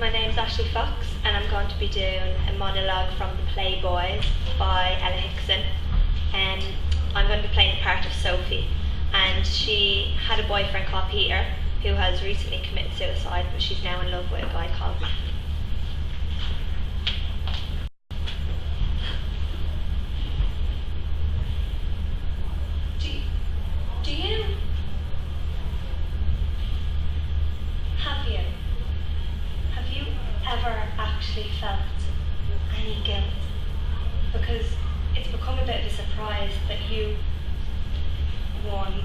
My name's Ashleigh and I'm going to be doing a monologue from The Playboys by Ella Hickson. I'm going to be playing the part of Sophie, and she had a boyfriend called Peter who has recently committed suicide, but she's now in love with a guy called Matt. Have you ever actually felt any guilt? Because it's become a bit of a surprise that you won.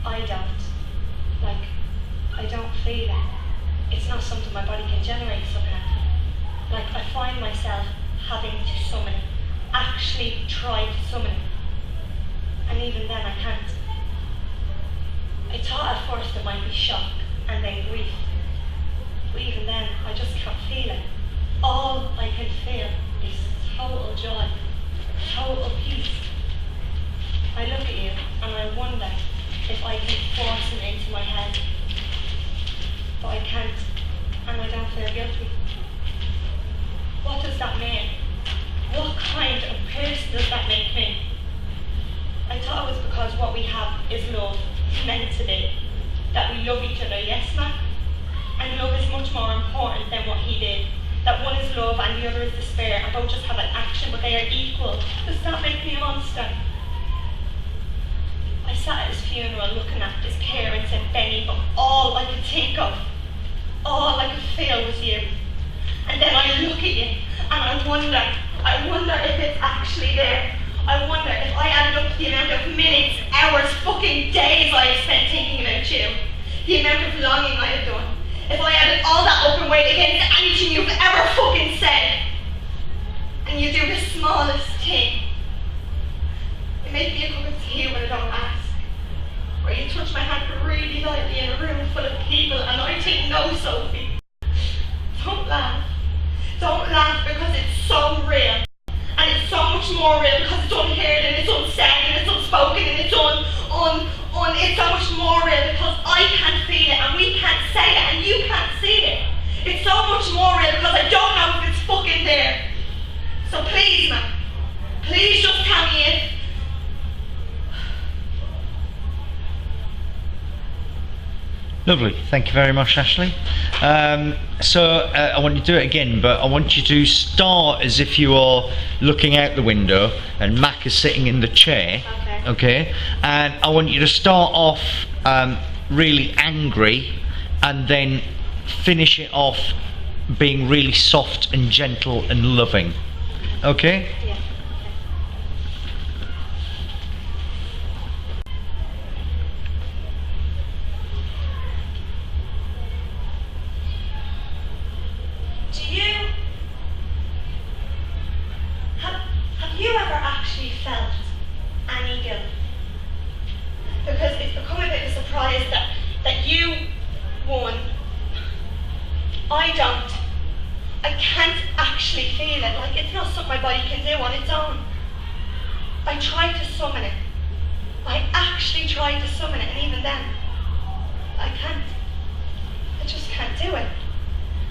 I don't feel it. It's not something my body can generate somehow. I find myself having to summon it, actually try to summon it. And even then I can't. I thought at first it might be shock and then grief. But even then, I just can't feel it. All I can feel is total joy, total peace. I look at you and I wonder if I can force it into my head. But I can't, and I don't feel guilty. What does that mean? What kind of person does that make me? I thought it was because what we have is love, meant to be. That we love each other, yes ma'am? And love is much more important than what he did. That one is love and the other is despair, and both just have an action, but they are equal. Does that make me a monster? I sat at his funeral looking at his parents and Benny, but all I could think of, all I could feel was you. And then I look at you and I wonder if it's actually there. I wonder if I added up the amount of minutes, hours, fucking days I have spent thinking about you. The amount of longing I have done. If I added all that up and weighed against anything you've ever fucking said. And you do the smallest thing. You make me a cup of tea when I don't ask. Or you touch my hand really lightly in a room full of people and I think, no, Sophie. Don't laugh. Don't laugh because it's so real. And it's so much more real because it's unheard and it's unsaid and it's unspoken and it's it's so much more real because I can't feel it and we can't say it and you can't see it. It's so much more real because I don't know if it's fucking there. So please, man, please just tell me if... Lovely, thank you very much, Ashleigh. I want you to do it again, but I want you to start as if you are looking out the window and Mac is sitting in the chair. Okay? And I want you to start off really angry and then finish it off being really soft and gentle and loving. Okay? Yeah. Have you ever actually felt any guilt? Because it's become a bit of a surprise that you won. I don't. I can't actually feel it. It's not something my body can do on its own. I tried to summon it. I actually tried to summon it, and even then, I can't. I just can't do it.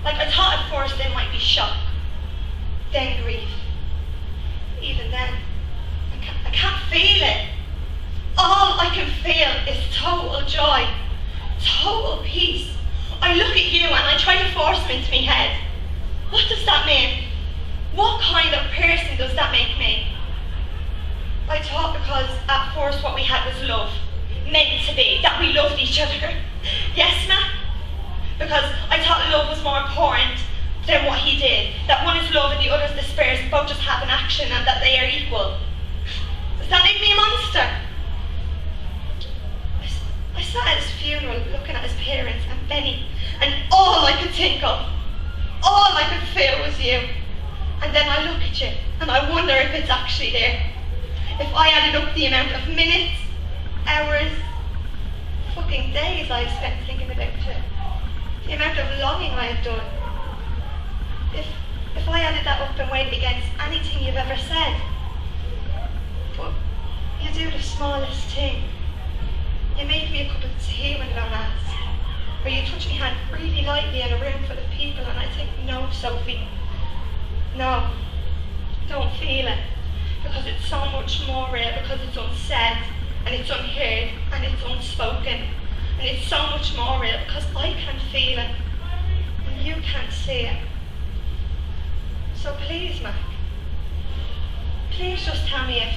I thought at first it might be shock, then grief. Even then, I can't feel it. All I can feel is total joy, total peace. I look at you and I try to force them into my head. What does that mean? What kind of person does that make me? I thought because at first what we had was love, meant to be, that we loved each other. Yes, ma'am? Because I thought love was more important than what he did. That one is love and the other is despair, and both just have an action and that they are equal. Does that make me a monster? I sat at his funeral looking at his parents and Benny, and all I could think of, all I could feel was you. And then I look at you and I wonder if it's actually there. If I added up the amount of minutes, hours, fucking days I've spent thinking about you, the amount of longing I have done. If I added that up and weighed it against anything you've ever said. But you do the smallest thing. You make me a cup of tea when I don't ask. Or you touch my hand really lightly in a room full of people, and I think, no, Sophie, no, don't feel it, because it's so much more real, because it's unsaid, and it's unheard, and it's unspoken, and it's so much more real, because I can feel it, and you can't see it. So please, Mac, please just tell me if...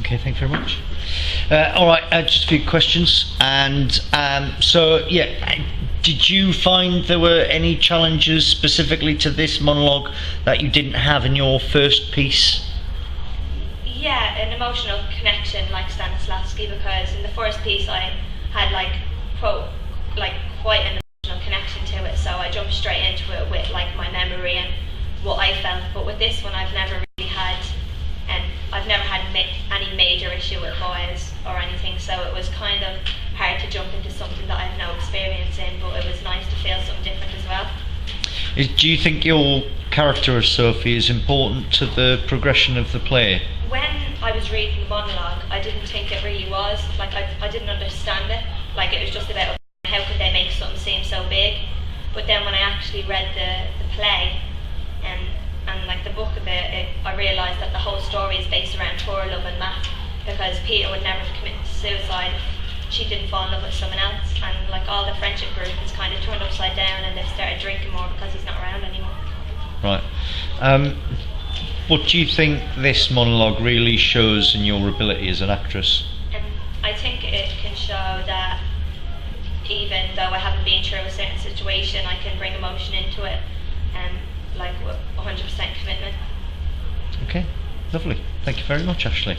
Okay, thank you very much. All right, just a few questions. And so, yeah, did you find there were any challenges specifically to this monologue that you didn't have in your first piece? Yeah, an emotional connection like Stanislavski, because in the first piece I had quite an emotional connection to it, so I jumped straight into it with like my memory and what I felt. But with this one, I've never really had any major issue with boys or anything, so it was kind of hard to jump into something that I have no experience in, but it was nice to feel something different as well. Do you think your character of Sophie is important to the progression of the play? When I was reading the monologue, I didn't think it really was. Like, I didn't understand it. Like, it was just about how could they make something seem so big. But then when I actually read the play and like the book of it, I realised that the whole story is based around her love and Matt, because Peter would never have committed suicide if she didn't fall in love with someone else, and like all the friendship group is kind of turned upside down, and they've started drinking more because he's not around anymore. Right. What do you think this monologue really shows in your ability as an actress? I think it can show that even though I haven't been through a certain situation, I can bring emotion into it, and like 100% commitment. Okay, lovely. Thank you very much, Ashleigh.